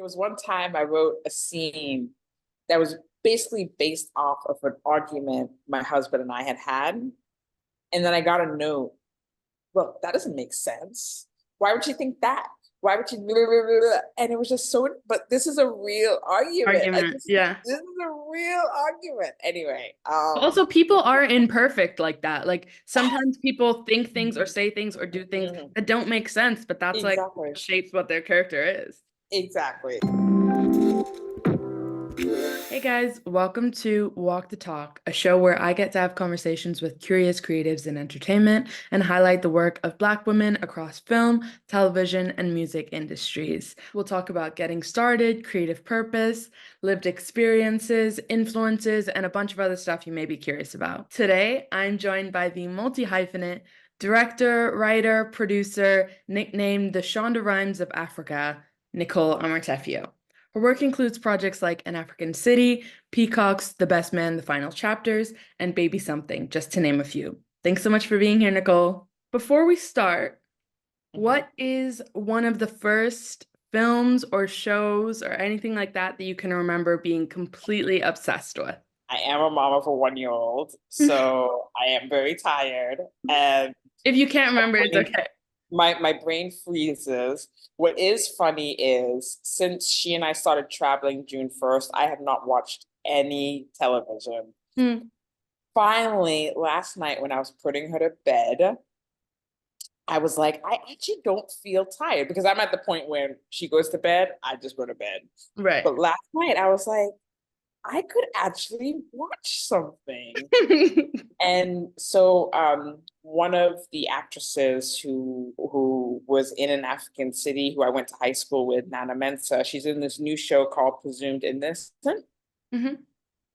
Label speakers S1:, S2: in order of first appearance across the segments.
S1: There was one time I wrote a scene that was basically based off of an argument my husband and I had had. And then I got a note. Well, that doesn't make sense. Why would you think that? Why would you? Blah, blah, blah, blah. And it was just so, but this is a real argument. Like
S2: Argument. Yeah.
S1: this is a real argument. Anyway,
S2: Also, people are imperfect like that. Like sometimes people think things or say things or do things
S1: mhm,
S2: that don't make sense, but that's like
S1: exactly.
S2: what shapes what their character is.
S1: Exactly.
S2: Hey guys, welcome to Walk the Talk, a show where I get to have conversations with curious creatives in entertainment and highlight the work of Black women across film, television, and music industries. We'll talk about getting started, creative purpose, lived experiences, influences, and a bunch of other stuff you may be curious about. Today, I'm joined by the multi-hyphenate director, writer, producer, nicknamed the Shonda Rhimes of Africa, Nicole Amarteifio. Her work includes projects like An African City, Peacock's The Best Man, The Final Chapters, and Baby Something, just to name a few. Thanks so much for being here, Nicole. Before we start, what is one of the first films or shows or anything like that that you can remember being completely obsessed with?
S1: I am a mom of a 1-year-old, so I am very tired. And
S2: If you can't remember, it's okay.
S1: my brain freezes. What is funny is since she and I started traveling June 1st, I have not watched any television. Finally, last night when I was putting her to bed, I was like, I actually don't feel tired because I'm at the point when she goes to bed, I just go to bed.
S2: Right.
S1: But last night I was like, I could actually watch something. And so one of the actresses who was in An African City, who I went to high school with, Nana Mensah, she's in this new show called Presumed Innocent. And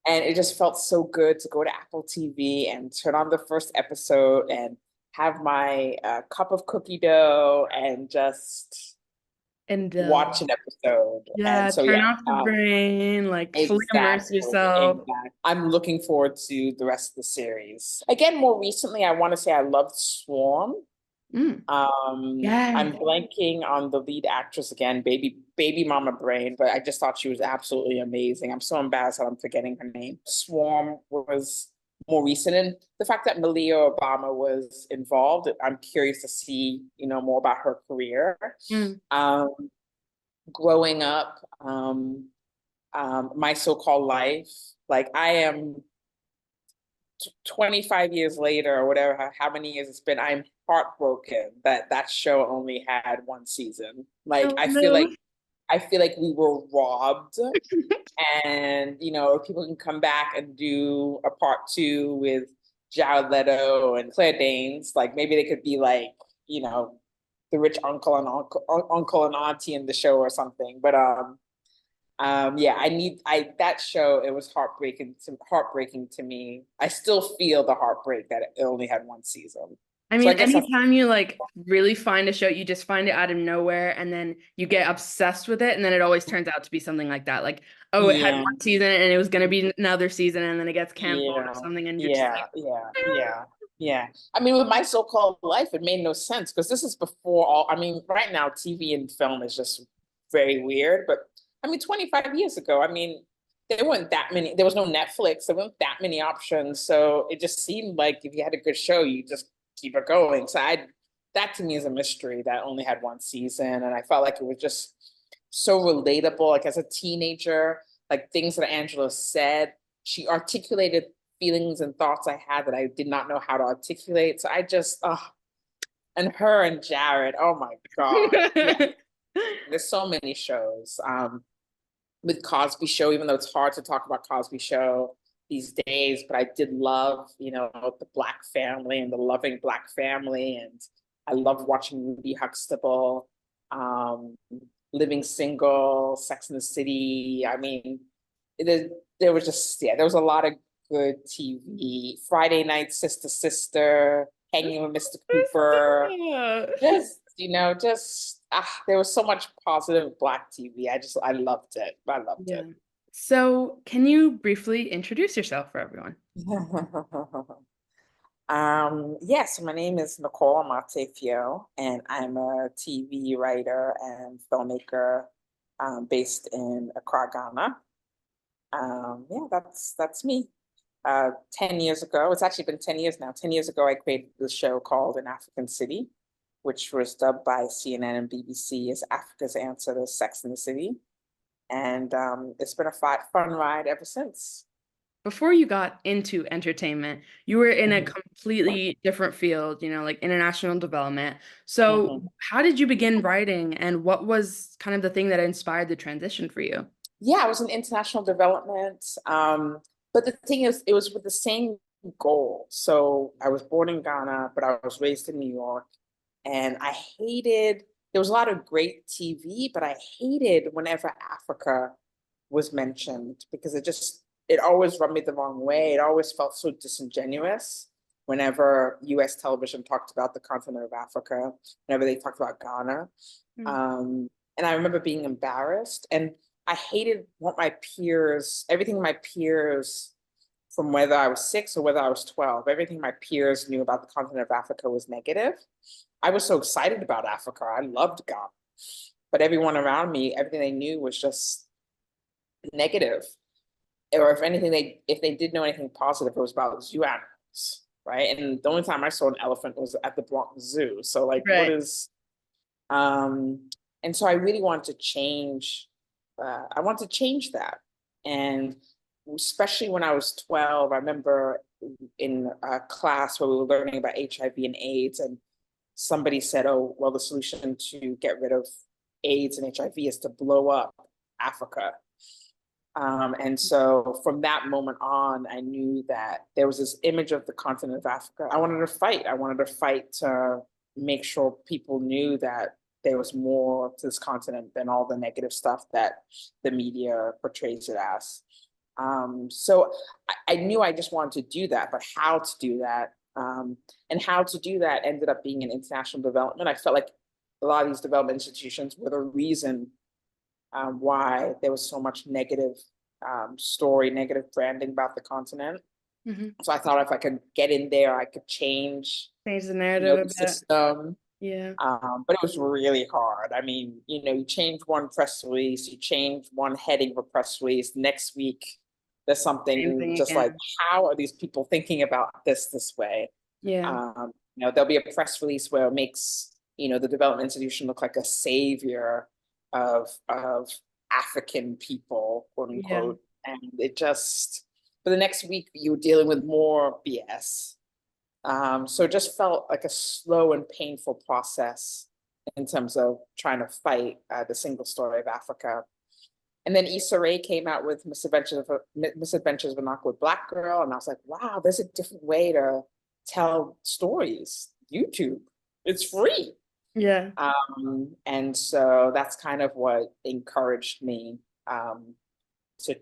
S1: it just felt so good to go to Apple TV and turn on the first episode and have my cup of cookie dough and just watch an episode.
S2: Yeah,
S1: And so
S2: turn
S1: yeah,
S2: off the brain, like fully immerse
S1: exactly,
S2: yourself.
S1: exactly. I'm looking forward to the rest of the series. Again, more recently, I want to say I loved Swarm.
S2: Yeah.
S1: I'm blanking on the lead actress again, baby mama brain, but I just thought she was absolutely amazing. I'm so embarrassed that I'm forgetting her name. Swarm was more recent, and the fact that Malia Obama was involved, I'm curious to see, more about her career. Growing up, My So-Called Life, like I am 25 years later or whatever, how many years it's been, I'm heartbroken that that show only had one season. Like
S2: Oh,
S1: I feel
S2: no.
S1: like we were robbed. And if people can come back and do a part two with Jared Leto and Claire Danes, like maybe they could be like, the rich uncle and auntie in the show or something. But yeah, that show, it was heartbreaking to me. I still feel the heartbreak that it only had one season.
S2: I
S1: So I
S2: mean,
S1: guess that's
S2: anytime you like really find a show, you just find it out of nowhere and then you get obsessed with it. And then it always turns out to be something like that. Like, oh, it had
S1: yeah,
S2: one season and it was going to be another season and then it gets canceled or
S1: yeah,
S2: something. And you're just
S1: yeah,
S2: like,
S1: yeah, yeah, yeah. I mean, with My So-Called Life, it made no sense because this is before all. I mean, right now, TV and film is just very weird. But I mean, 25 years ago, I mean, there weren't that many. There was no Netflix. There weren't that many options. So it just seemed like if you had a good show, you just keep it going. So that to me is a mystery that only had one season, and I felt like it was just so relatable. Like as a teenager, like things that Angela said, she articulated feelings and thoughts I had that I did not know how to articulate. So I just, and her and Jared, oh my God. Yeah. There's so many shows. With Cosby Show, even though it's hard to talk about Cosby Show these days, but I did love, the Black family and the loving Black family. And I loved watching Ruby Huxtable, Living Single, Sex and the City. I mean, there was just, yeah, there was a lot of good TV. Friday Night Sister Sister, Hanging with Mr. Cooper. There was so much positive Black TV. I loved it. I loved
S2: yeah.
S1: it.
S2: So, can you briefly introduce yourself for everyone?
S1: Yes, my name is Nicole Amarteifio, and I'm a TV writer and filmmaker. based in Accra, Ghana. Yeah, that's me. 10 years ago, it's actually been 10 years now. 10 years ago, I created the show called An African City, which was dubbed by CNN and BBC as Africa's answer to Sex in the City. And it's been a fun ride ever since.
S2: Before you got into entertainment, you were in a
S1: Mhm.
S2: completely different field, like international development. So,
S1: Mhm.
S2: how did you begin writing, and what was kind of the thing that inspired the transition for you?
S1: Yeah, I was in international development. But the thing is, it was with the same goal. So I was born in Ghana, but I was raised in New York. And I hated, there was a lot of great TV, but I hated whenever Africa was mentioned because it always rubbed me the wrong way. It always felt so disingenuous whenever US television talked about the continent of Africa, whenever they talked about Ghana.
S2: Mm.
S1: And I remember being embarrassed. And I hated what everything my peers, from whether I was 6 or whether I was 12, everything my peers knew about the continent of Africa was negative. I was so excited about Africa. I loved Ghana. But everyone around me, everything they knew was just negative. Or if anything, if they did know anything positive, it was about zoo animals, right? And the only time I saw an elephant was at the Bronx Zoo. So like, what
S2: Right.
S1: is and so I really wanted to change. I want to change that, and especially when I was 12, I remember in a class where we were learning about HIV and AIDS, and somebody said, "Oh, well, the solution to get rid of AIDS and HIV is to blow up Africa." And so from that moment on, I knew that there was this image of the continent of Africa. I wanted to fight. I wanted to fight to make sure people knew that there was more to this continent than all the negative stuff that the media portrays it as. So I knew I just wanted to do that, but how to do that and how to do that ended up being in international development. I felt like a lot of these development institutions were the reason why there was so much negative negative branding about the continent.
S2: Mhm.
S1: So I thought if I could get in there, I could change,
S2: Change the narrative a
S1: the
S2: bit.
S1: system.
S2: Yeah.
S1: But it was really hard. I mean, you change one press release, you change one heading of a press release. Next week, there's
S2: Same
S1: something
S2: thing
S1: just like,
S2: again.
S1: how are these people thinking about this way?
S2: Yeah.
S1: There'll be a press release where it makes, the development institution look like a savior of African people, quote
S2: Yeah.
S1: unquote. And it just, for the next week, you were dealing with more BS. So it just felt like a slow and painful process in terms of trying to fight the single story of Africa. And then Issa Rae came out with Misadventures of an Awkward Black Girl. And I was like, wow, there's a different way to tell stories. YouTube, it's free.
S2: Yeah.
S1: And so that's kind of what encouraged me to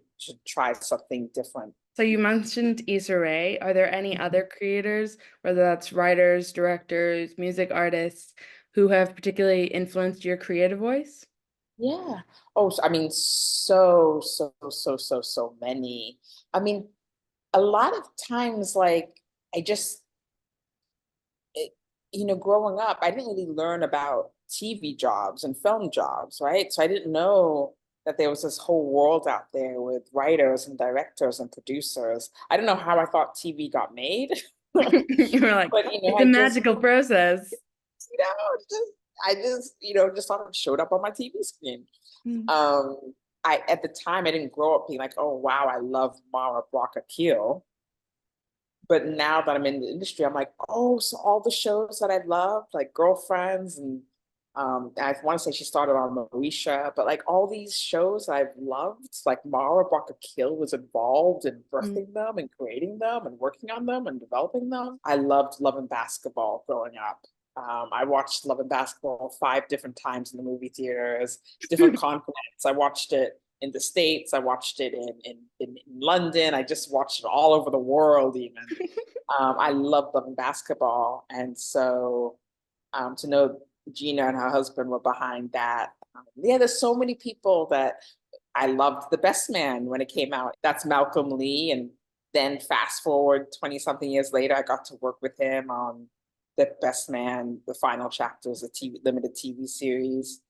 S1: try something different.
S2: So you mentioned Issa Rae. Are there any other creators, whether that's writers, directors, music artists, who have particularly influenced your creative voice?
S1: Yeah. Oh, I mean, so many. I mean, a lot of times, like, I just, it, growing up, I didn't really learn about TV jobs and film jobs, right? So I didn't know that there was this whole world out there with writers and directors and producers. I don't know how I thought TV got made, but
S2: You were like, it's a
S1: I just,
S2: magical process.
S1: you know, just I just thought it showed up on my TV screen.
S2: Mm.
S1: Um, at the time I didn't grow up being like, oh wow, I love Mara Brock Akil. But now that I'm in the industry, I'm like, oh, so all the shows that I loved, like Girlfriends, and I want to say she started on Moesha, but like all these shows I've loved, like Mara Brock Akil was involved in
S2: Mm.
S1: birthing them and creating them and working on them and developing them. I loved Love and Basketball growing up. I watched Love and Basketball 5 different times in the movie theaters, different continents. I watched it in the States. I watched it in London. I just watched it all over the world, even. I love Love and Basketball. And so to know Gina and her husband were behind that. Yeah, there's so many people that I loved. The Best Man when it came out. That's Malcolm Lee. And then fast forward 20 something years later, I got to work with him on The Best Man, the final chapters, a limited TV series.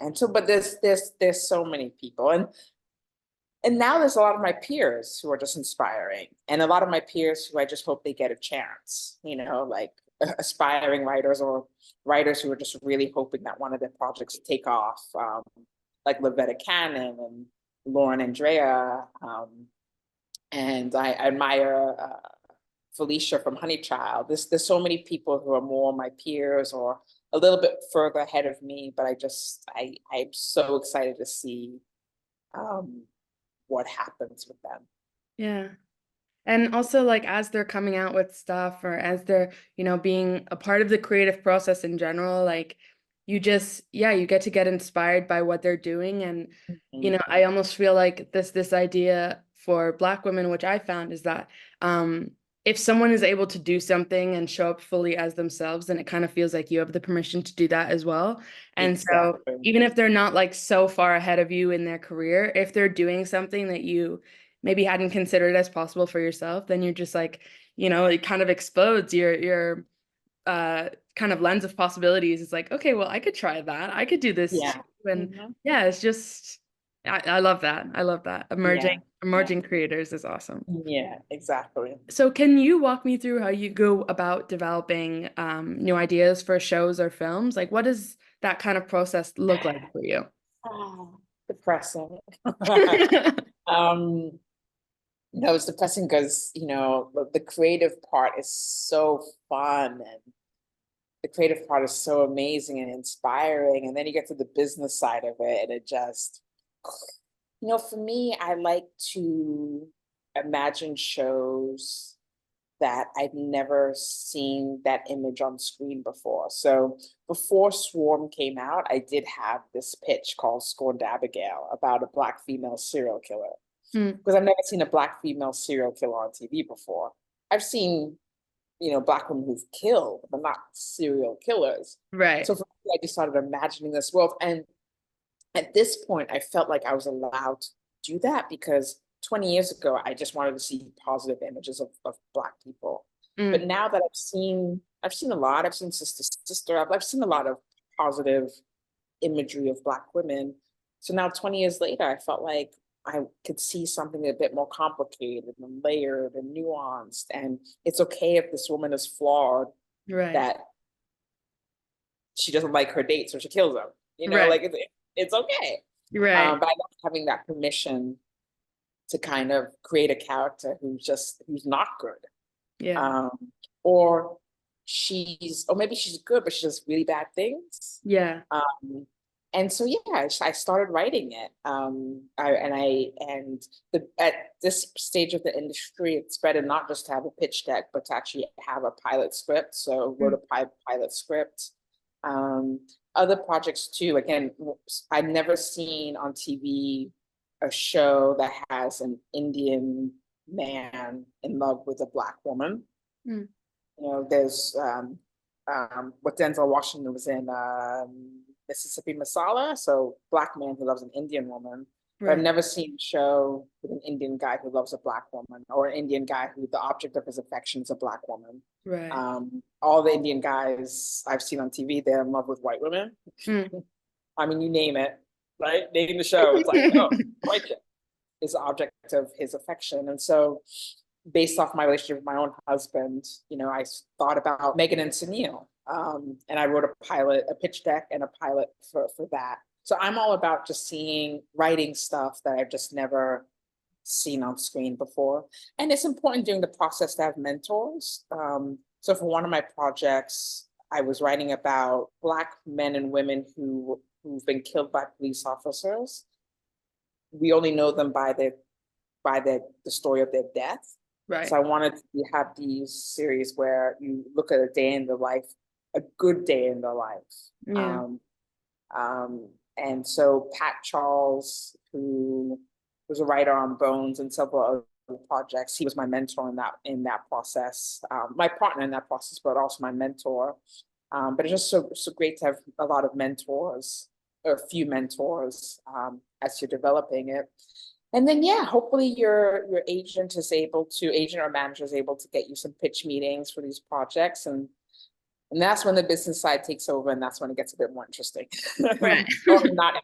S1: And so, but there's so many people, and now there's a lot of my peers who are just inspiring, and a lot of my peers who I just hope they get a chance, like aspiring writers or writers who are just really hoping that one of their projects take off, like Lavetta Cannon and Lauren Andrea, and I admire Felicia from Honey Child. There's so many people who are more my peers or a little bit further ahead of me, but I'm so excited to see what happens with them.
S2: Yeah. And also, like, as they're coming out with stuff, or as they're, being a part of the creative process in general, like, you get to get inspired by what they're doing. And, I almost feel like this idea for Black women, which I found, is that if someone is able to do something and show up fully as themselves, then it kind of feels like you have the permission to do that as well. And so even if they're not like so far ahead of you in their career, if they're doing something that you maybe hadn't considered as possible for yourself, then you're just like, it kind of explodes your kind of lens of possibilities. It's like, okay, well, I could try that. I could do this too. And it's just, I love that. I love that. Emerging creators is awesome.
S1: Yeah, exactly.
S2: So can you walk me through how you go about developing new ideas for shows or films? Like, what does that kind of process look like for you?
S1: Depressing. No, it's depressing because, the creative part is so fun, and the creative part is so amazing and inspiring. And then you get to the business side of it, and it just, for me, I like to imagine shows that I've never seen that image on screen before. So before Swarm came out, I did have this pitch called Scorned Abigail about a Black female serial killer. Because I've never seen a Black female serial killer on TV before. I've seen, Black women who've killed, but not serial killers.
S2: Right.
S1: So for me, I just started imagining this world. And at this point, I felt like I was allowed to do that because 20 years ago, I just wanted to see positive images of Black people. But now that I've seen a lot, I've seen Sister, I've seen a lot of positive imagery of Black women. So now 20 years later, I felt like I could see something a bit more complicated and layered and nuanced. And it's okay if this woman is flawed, that she doesn't like her date, so she kills them. Like it's okay.
S2: Right.
S1: But I love having that permission to kind of create a character who's not good.
S2: Yeah.
S1: Or maybe she's good, but she does really bad things.
S2: Yeah.
S1: And so, I started writing it. At this stage of the industry, it's better not just to have a pitch deck, but to actually have a pilot script. So wrote a pilot script. Other projects too. Again, I've never seen on TV a show that has an Indian man in love with a Black woman. There's what Denzel Washington was in Mississippi Masala, so Black man who loves an Indian woman. But I've never seen a show with an Indian guy who loves a Black woman, or an Indian guy who the object of his affection is a Black woman.
S2: Right.
S1: All the Indian guys I've seen on TV, they're in love with white women. I mean, you name it, right? Name the show. It's like, oh, white chick is the object of his affection. And so based off my relationship with my own husband, I thought about Megan and Sunil. And I wrote a pitch deck and a pilot for that. So I'm all about just writing stuff that I've just never seen on screen before. And it's important during the process to have mentors. So for one of my projects, I was writing about Black men and women who've been killed by police officers. We only know them by the story of their death.
S2: Right.
S1: So I wanted to have these series where you look at a day in the life, a good day in the life.
S2: Yeah.
S1: And so Pat Charles, who was a writer on Bones and several other projects, he was my mentor in that process, my partner in that process, but also my mentor. But it's just so great to have a lot of mentors, or a few mentors, as you're developing it. And then, hopefully your agent or manager is able to get you some pitch meetings for these projects. And And that's when the business side takes over, and that's when it gets a bit more interesting.
S2: Right.
S1: Or not.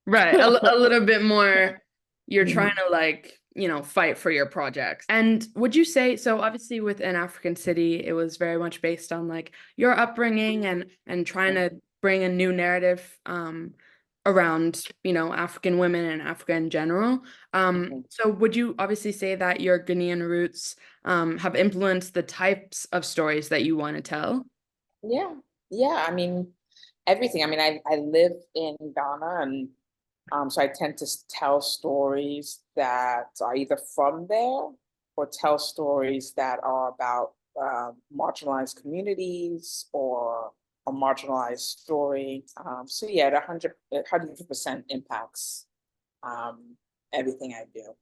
S2: Right. A little bit more, you're
S1: Mhm.
S2: trying to like, fight for your projects. And would you say, so obviously with An African City, it was very much based on like your upbringing and trying to bring a new narrative around, African women and Africa in general. So would you obviously say that your Ghanaian roots have influenced the types of stories that you want to tell?
S1: Yeah, yeah. I mean, everything. I mean, I live in Ghana, and so I tend to tell stories that are either from there or tell stories that are about marginalized communities or a marginalized story. So yeah, it 100% impacts everything I do.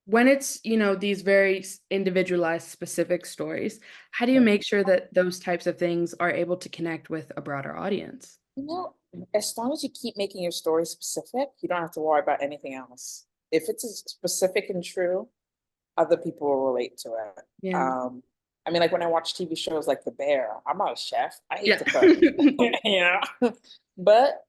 S2: When it's, these very individualized, specific stories, how do you make sure that those types of things are able to connect with a broader audience?
S1: You know, as long as you keep making your story specific, you don't have to worry about anything else. If it's specific and true, other people will relate to it.
S2: Yeah.
S1: I mean, like when I watch TV shows like The Bear, I'm not a chef. I hate
S2: Yeah.
S1: to cook, you know, but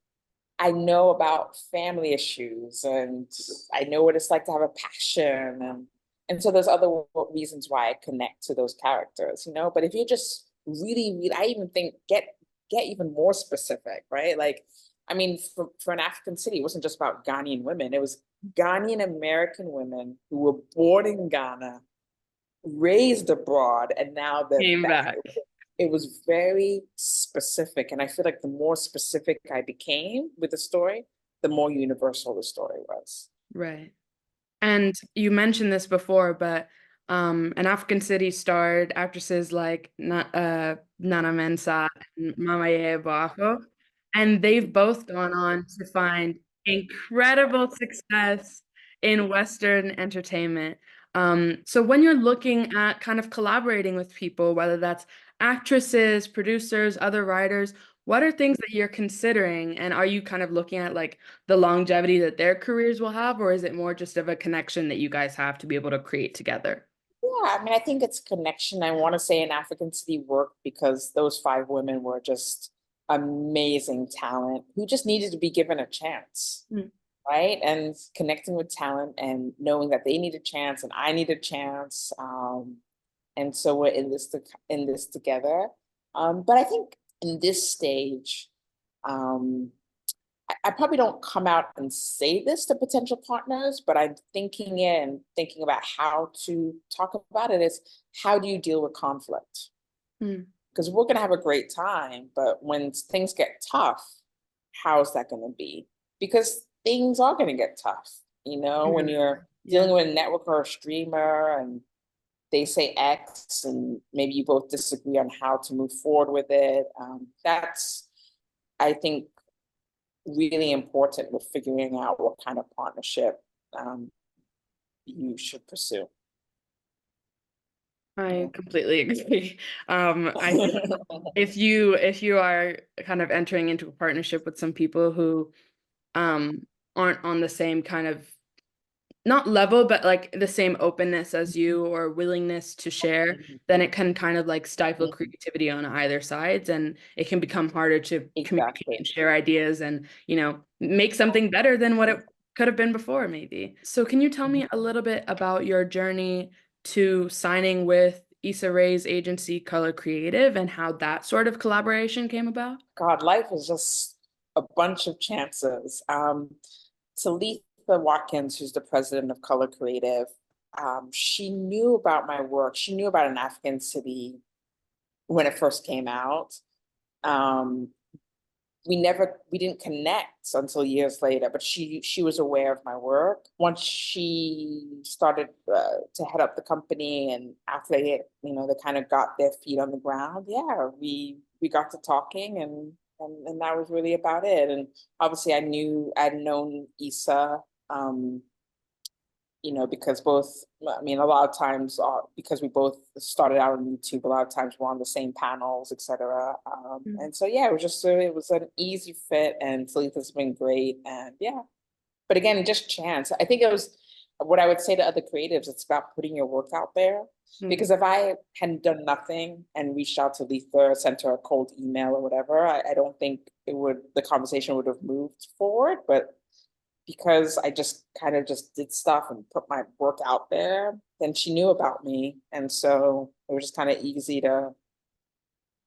S1: I know about family issues, and I know what it's like to have a passion, and so there's other reasons why I connect to those characters, you know. But if you just really, I even think get even more specific, right? Like, I mean, for An African City, it wasn't just about Ghanaian women; it was Ghanaian American women who were born in Ghana, raised abroad, and now they're
S2: Came
S1: back.
S2: back.
S1: It was very specific, and I feel like the more specific I became with the story, the more universal the story was.
S2: Right. And you mentioned this before, but An African City starred actresses like Nana Mensah and Mamaye Boafo, and they've both gone on to find incredible success in Western entertainment. So when you're looking at kind of collaborating with people, whether that's actresses, producers, other writers, what are things that you're considering? And are you kind of looking at like the longevity that their careers will have, or is it more just of a connection that you guys have to be able to create together?
S1: Yeah, I mean, I think it's connection. I want to say An African City worked because those five women were just amazing talent who just needed to be given a chance,
S2: Mm.
S1: right? And connecting with talent and knowing that they need a chance and I need a chance. And so we're in this together. But I think in this stage, um, I probably don't come out and say this to potential partners, but I'm thinking it and thinking about how to talk about it is how do you deal with conflict?
S2: Mm.
S1: Because we're gonna have a great time, but when things get tough, how's that gonna be? Because things are gonna get tough, you know, when
S2: Mhm.
S1: you're
S2: Yeah.
S1: dealing with a network or a streamer and they say X and maybe you both disagree on how to move forward with it. That's, I think, really important with figuring out what kind of partnership you should pursue.
S2: I completely agree. I think if you are kind of entering into a partnership with some people who aren't on the same kind of not level, but like the same openness as you or willingness to share, then it can kind of like stifle creativity on either sides, and it can become harder to communicate
S1: Exactly.
S2: and share ideas and, make something better than what it could have been before, maybe. So can you tell me a little bit about your journey to signing with Issa Rae's agency, Color Creative, and how that sort of collaboration came about?
S1: God, life is just a bunch of chances. Talitha Watkins, who's the president of Color Creative, she knew about my work. She knew about An African City when it first came out. Um, we didn't connect until years later, but she was aware of my work. Once she started to head up the company, and after they kind of got their feet on the ground, yeah, we got to talking, and that was really about it. And obviously I'd known Issa, um, because both, I mean, a lot of times, because we both started out on YouTube, a lot of times we're on the same panels, etc. And so, yeah, it was an easy fit, and Talitha's been great. And yeah, but again, just chance. I think it was what I would say to other creatives, it's about putting your work out there. Because if I hadn't done nothing and reached out to Letha, sent her a cold email or whatever, I don't think the conversation would have moved forward. But because I just kind of just did stuff and put my work out there, then she knew about me. And so it was just kind of easy to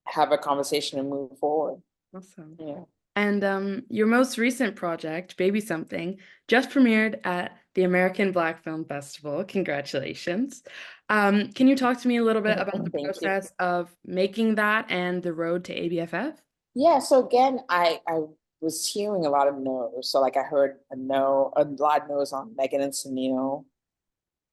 S1: have a conversation and move forward.
S2: Awesome.
S1: Yeah.
S2: And your most recent project, Baby Something, just premiered at the American Black Film Festival. Congratulations. Can you talk to me a little bit about the process of making that and the road to ABFF?
S1: Yeah, so again, I was hearing a lot of no's. So like I heard a lot of no's on Megan and Sunil.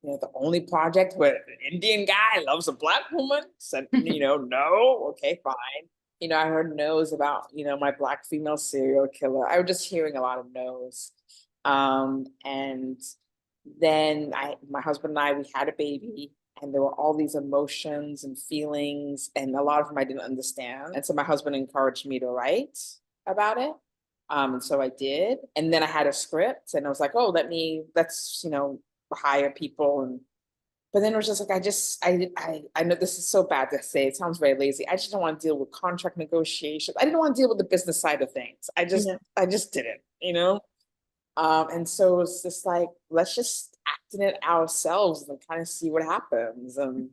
S1: The only project where an Indian guy loves a Black woman said, no, okay, fine. I heard no's about, my Black female serial killer. I was just hearing a lot of no's. And then my husband and I, we had a baby, and there were all these emotions and feelings, and a lot of them I didn't understand. And so my husband encouraged me to write about it. And so I did. And then I had a script, and I was like, oh, let's hire people. But then it was just like, I know this is so bad to say, it sounds very lazy. I just don't want to deal with contract negotiations. I didn't want to deal with the business side of things. I just didn't, and so it was just like, let's just act in it ourselves and kind of see what happens. And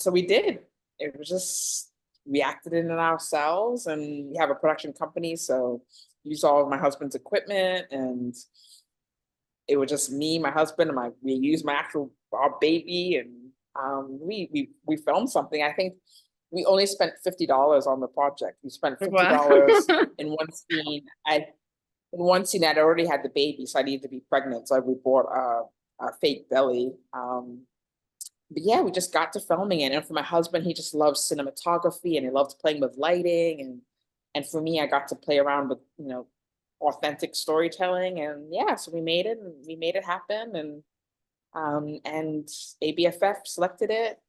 S1: so we did. It was just, we acted in it ourselves, and we have a production company, so use all of my husband's equipment, and it was just me, my husband, and we used our baby, and we filmed something. I think we only spent $50 on the project. We spent $50 in one scene. In one scene, I'd already had the baby, so I needed to be pregnant. So we bought a fake belly. But yeah, we just got to filming it. And for my husband, he just loves cinematography, and he loved playing with lighting. And for me, I got to play around with, authentic storytelling. And yeah, so we made it happen. And ABFF selected it.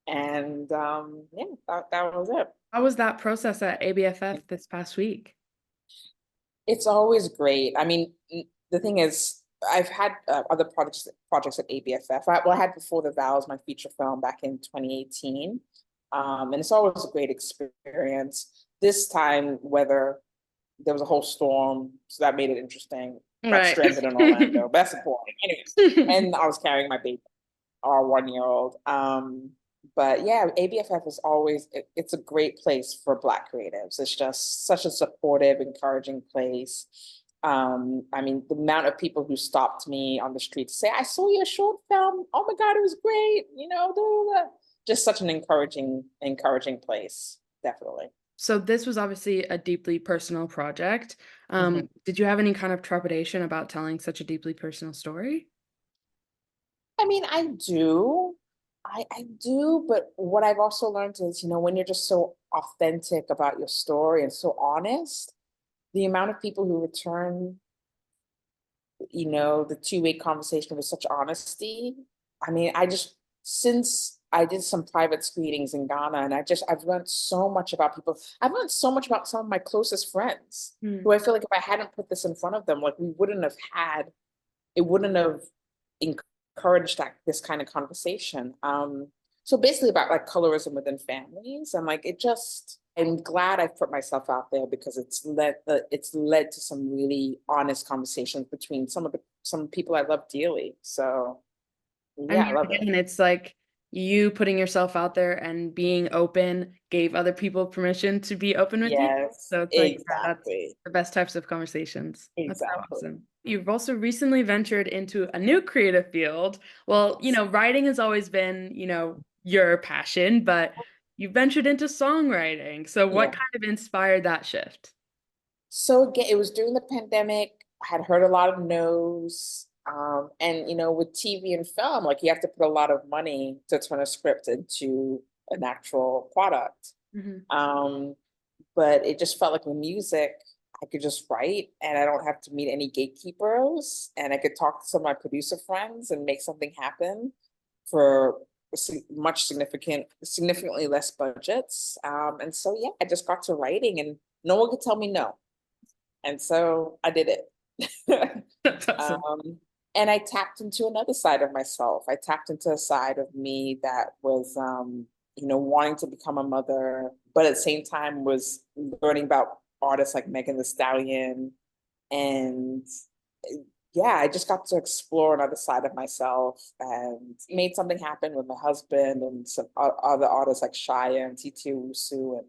S1: And yeah, that was it.
S2: How was that process at ABFF this past week?
S1: It's always great. I mean, the thing is, I've had other projects at ABFF. I had Before the Vows, my feature film, back in 2018. And it's always a great experience. This time, there was a whole storm, so that made it interesting. Got stranded in Orlando, but that's the point. Anyways, and I was carrying my baby, our 1-year-old. But yeah, ABFF is always, it's a great place for Black creatives. It's just such a supportive, encouraging place. I mean, the amount of people who stopped me on the street to say, I saw your short film. Oh my God, it was great. Just such an encouraging place, definitely.
S2: So this was obviously a deeply personal project. Did you have any kind of trepidation about telling such a deeply personal story?
S1: I mean, I do. I do, but what I've also learned is, when you're just so authentic about your story and so honest, the amount of people who return, the two-way conversation with such honesty. I mean, since I did some private screenings in Ghana, and I've learned so much about people. I've learned so much about some of my closest friends who I feel like if I hadn't put this in front of them, like it wouldn't have encouraged this kind of conversation. So basically about like colorism within families, and like I'm glad I put myself out there, because it's led to some really honest conversations between some people I love dearly. So yeah, I love it.
S2: And it's like you putting yourself out there and being open gave other people permission to be open with you. So it's like that's the best types of conversations. That's so awesome. You've also recently ventured into a new creative field. Well, writing has always been, your passion, but you ventured into songwriting. So what kind of inspired that shift?
S1: So again, it was during the pandemic. I had heard a lot of no's. And with TV and film, like you have to put a lot of money to turn a script into an actual product. But it just felt like with music, I could just write, and I don't have to meet any gatekeepers, and I could talk to some of my producer friends and make something happen for significantly less budgets. And so yeah, I just got to writing, and no one could tell me no. And so I did it.
S2: That's awesome.
S1: And I tapped into another side of myself. I tapped into a side of me that was, wanting to become a mother, but at the same time was learning about artists like Megan Thee Stallion. And yeah, I just got to explore another side of myself and made something happen with my husband and some other artists like Shia and Titi Owusu and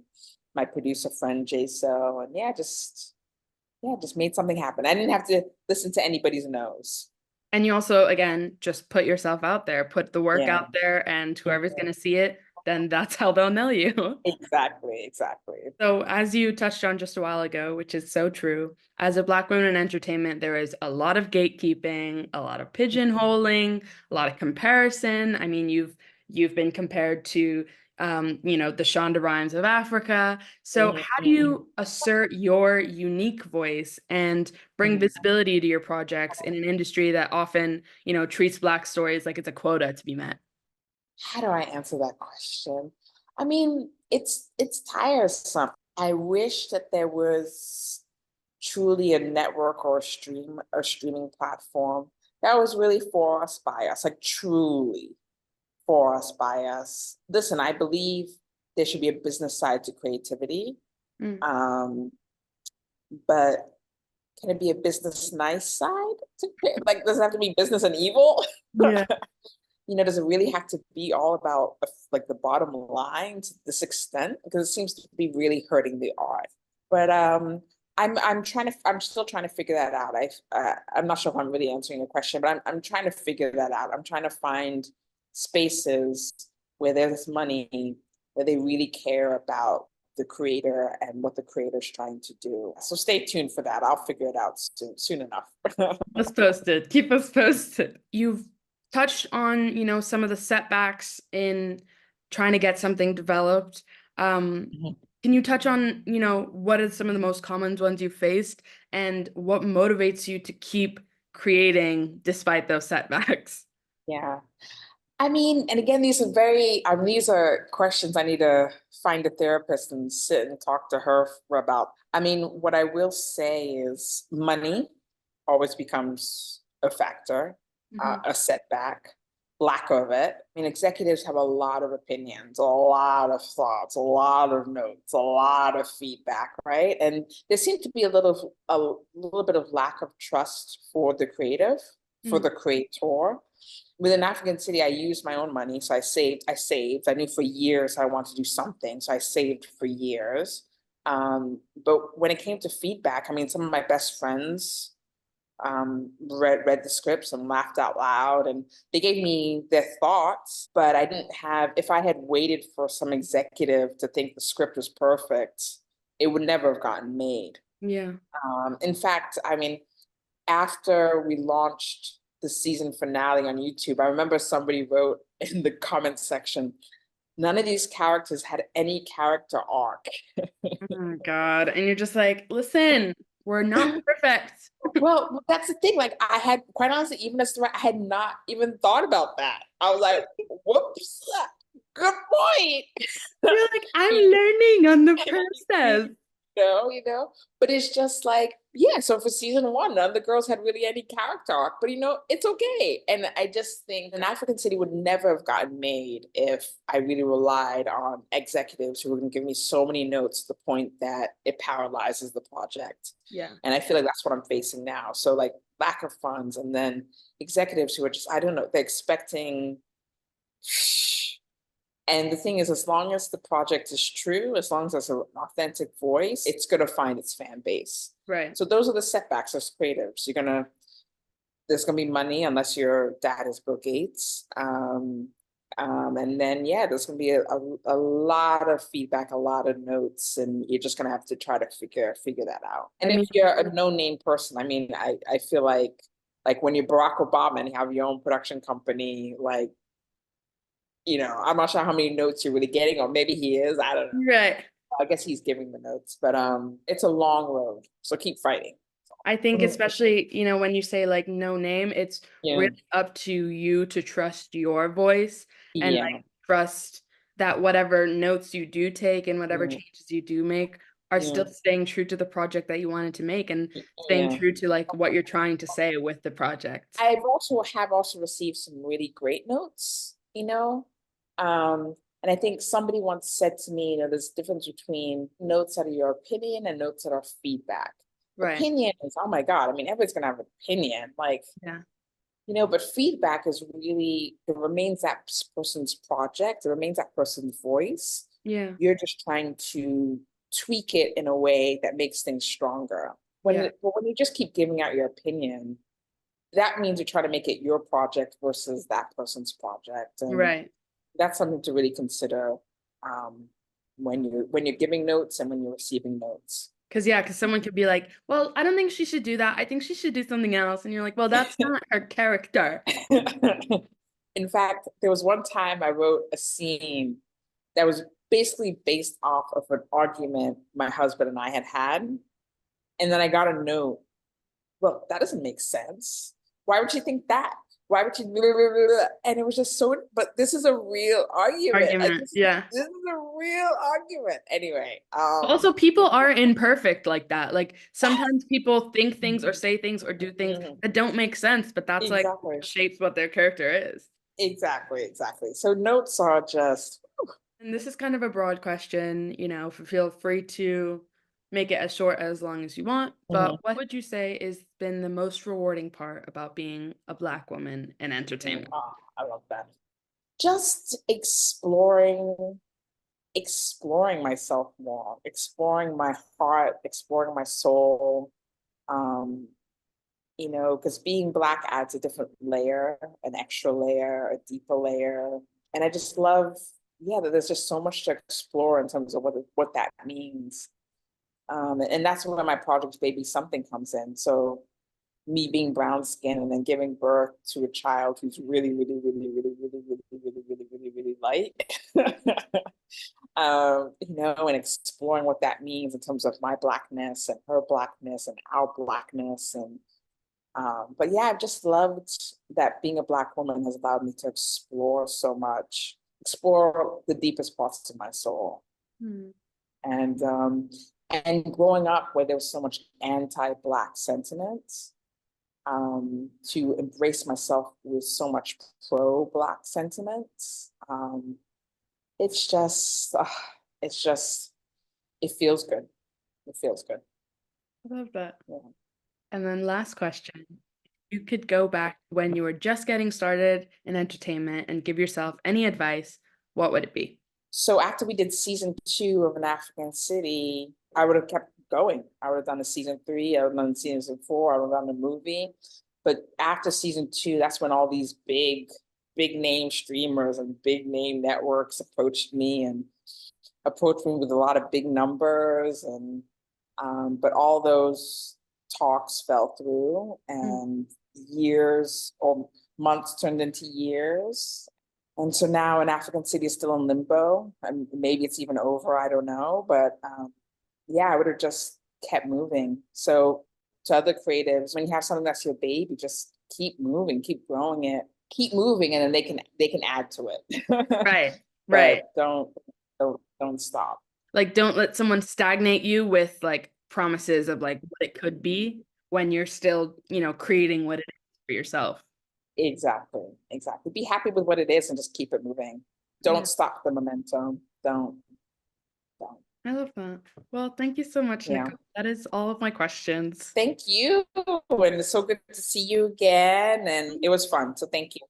S1: my producer friend Jaso. And just made something happen. I didn't have to listen to anybody's no's.
S2: And you also, again, just put yourself out there, put the work
S1: Yeah,
S2: out there, and whoever's going to see it, then that's how they'll know you.
S1: exactly.
S2: So, as you touched on just a while ago, which is so true, as a Black woman in entertainment, there is a lot of gatekeeping, a lot of pigeonholing, a lot of comparison. I mean, you've been compared to the Shonda Rhimes of Africa. So, how do
S1: Mhm.
S2: you assert your unique voice and bring
S1: Mhm.
S2: visibility to your projects in an industry that often, treats Black stories like it's a quota to be met?
S1: How do I answer that question? I mean, it's tiresome. I wish that there was truly a network or a streaming platform that was really for us by us, like truly for us by us. Listen, I believe there should be a business side to creativity.
S2: Mm.
S1: Um, but can it be a business nice side to create? Like, does it have to be business and evil?
S2: Yeah.
S1: Does it really have to be all about like the bottom line to this extent? Because it seems to be really hurting the art. But I'm still trying to figure that out. I'm not sure if I'm really answering your question, but I'm trying to figure that out. I'm trying to find spaces where there's money, where they really care about the creator and what the creator's trying to do. So stay tuned for that. I'll figure it out soon enough.
S2: Keep us posted. Keep us posted. You've touched on, some of the setbacks in trying to get something developed. Can you touch on, what are some of the most common ones you faced and what motivates you to keep creating despite those setbacks?
S1: Yeah. I mean, and again, these are questions I need to find a therapist and sit and talk to her about. I mean, what I will say is money always becomes a factor,
S2: Mhm.
S1: a setback, lack of it. I mean, executives have a lot of opinions, a lot of thoughts, a lot of notes, a lot of feedback, right? And there seemed to be a little bit of lack of trust for the creative, for
S2: Mm.
S1: the creator. Within African City, I used my own money. So I saved. I knew for years I wanted to do something. So I saved for years. But when it came to feedback, I mean, some of my best friends read the scripts and laughed out loud, and they gave me their thoughts. But I didn't have. If I had waited for some executive to think the script was perfect, it would never have gotten made.
S2: Yeah.
S1: In fact, I mean, after we launched the season finale on YouTube, I remember somebody wrote in the comment section, none of these characters had any character arc.
S2: Oh my God. And you're just like, listen, we're not perfect.
S1: Well, that's the thing. Like, I had, quite honestly, even as I had not even thought about that. I was like, whoops, good point.
S2: You're like, I'm learning on the
S1: You
S2: process.
S1: but it's just like, yeah, so for season one, none of the girls had really any character arc, but it's okay. And I just think an African City would never have gotten made if I really relied on executives who were going to give me so many notes to the point that it paralyzes the project.
S2: Yeah.
S1: And I feel like that's what I'm facing now. So, like, lack of funds, and then executives who are just, I don't know, they're expecting. And the thing is, as long as the project is true, as long as there's an authentic voice, it's going to find its fan base.
S2: Right.
S1: So those are the setbacks as creatives. There's going to be money unless your dad is Bill Gates. And then, yeah, there's going to be a lot of feedback, a lot of notes, and you're just going to have to try to figure that out. And
S2: I
S1: if
S2: mean,
S1: you're a no-name person, I mean, I feel like when you're Barack Obama and you have your own production company, like, I'm not sure how many notes you're really getting, or maybe he is. I don't know.
S2: right.
S1: I guess he's giving the notes, but it's a long road. So keep fighting.
S2: I think especially, when you say like no name, it's
S1: Yeah.
S2: really up to you to trust your voice and like
S1: Yeah.
S2: trust that whatever notes you do take and whatever
S1: Mm.
S2: changes you do make are still
S1: Yeah.
S2: staying true to the project that you wanted to make and staying
S1: Yeah.
S2: true to like what you're trying to say with the project.
S1: I've also received some really great notes, and I think somebody once said to me, there's a difference between notes that are your opinion and notes that are feedback.
S2: Right.
S1: Opinion is, oh my God, I mean, everybody's gonna have an opinion, like,
S2: Yeah.
S1: but feedback is really, it remains that person's project, it remains that person's voice.
S2: Yeah.
S1: You're just trying to tweak it in a way that makes things stronger.
S2: Yeah.
S1: But when you just keep giving out your opinion, that means you try to make it your project versus that person's project. And
S2: Right.
S1: that's something to really consider um, when you're giving notes and when you're receiving notes.
S2: Because someone could be like, well, I don't think she should do that. I think she should do something else. And you're like, well, that's not her character.
S1: In fact, there was one time I wrote a scene that was basically based off of an argument my husband and I had had. And then I got a note. Well, that doesn't make sense. Why would you think that? Why would you? And it was just so. But this is a real argument. Like
S2: Argument. Yeah.
S1: this is a real argument. Anyway.
S2: Also, people are imperfect like that. Like sometimes people think things or say things or do things
S1: Mhm.
S2: that don't make sense, but that's like
S1: Exactly.
S2: shapes what their character is.
S1: Exactly. So notes are just.
S2: And this is kind of a broad question, feel free to make it as short as long as you want. But what would you say is been the most rewarding part about being a Black woman in entertainment?
S1: I love that. Just exploring myself more, exploring my heart, exploring my soul. Because being Black adds a different layer, an extra layer, a deeper layer. And I just love, that there's just so much to explore in terms of what that means. And that's where my project Baby Something comes in. So me being brown skinned and then giving birth to a child who's really, really, really, really, really, really, really, really, really, really light. And exploring what that means in terms of my Blackness and her Blackness and our Blackness. But yeah, I've just loved that being a Black woman has allowed me to explore so much, explore the deepest parts of my soul. And growing up where there was so much anti-Black sentiment, to embrace myself with so much pro-Black sentiment, it's just, it feels good. It feels good.
S2: I love that.
S1: Yeah.
S2: And then last question. You could go back when you were just getting started in entertainment and give yourself any advice, what would it be?
S1: So after we did season 2 of An African City, I would have kept going. I would have done a season 3, I would have done season 4, I would have done the movie. But after season 2, that's when all these big name streamers and big name networks approached me with a lot of big numbers. But all those talks fell through, and years or months turned into years. And so now An African City is still in limbo, and maybe it's even over, I don't know. But I would have just kept moving. So to other creatives, when you have something that's your baby, just keep moving, keep growing it, keep moving, and then they can add to it.
S2: Right.
S1: But don't stop.
S2: Like don't let someone stagnate you with like promises of like what it could be when you're still, creating what it is for yourself.
S1: Exactly. Be happy with what it is and just keep it moving. Don't stop the momentum. Don't.
S2: I love that. Well, thank you so much,
S1: Yeah.
S2: Nicole. That is all of my questions.
S1: Thank you. And it's so good to see you again. And it was fun. So thank you.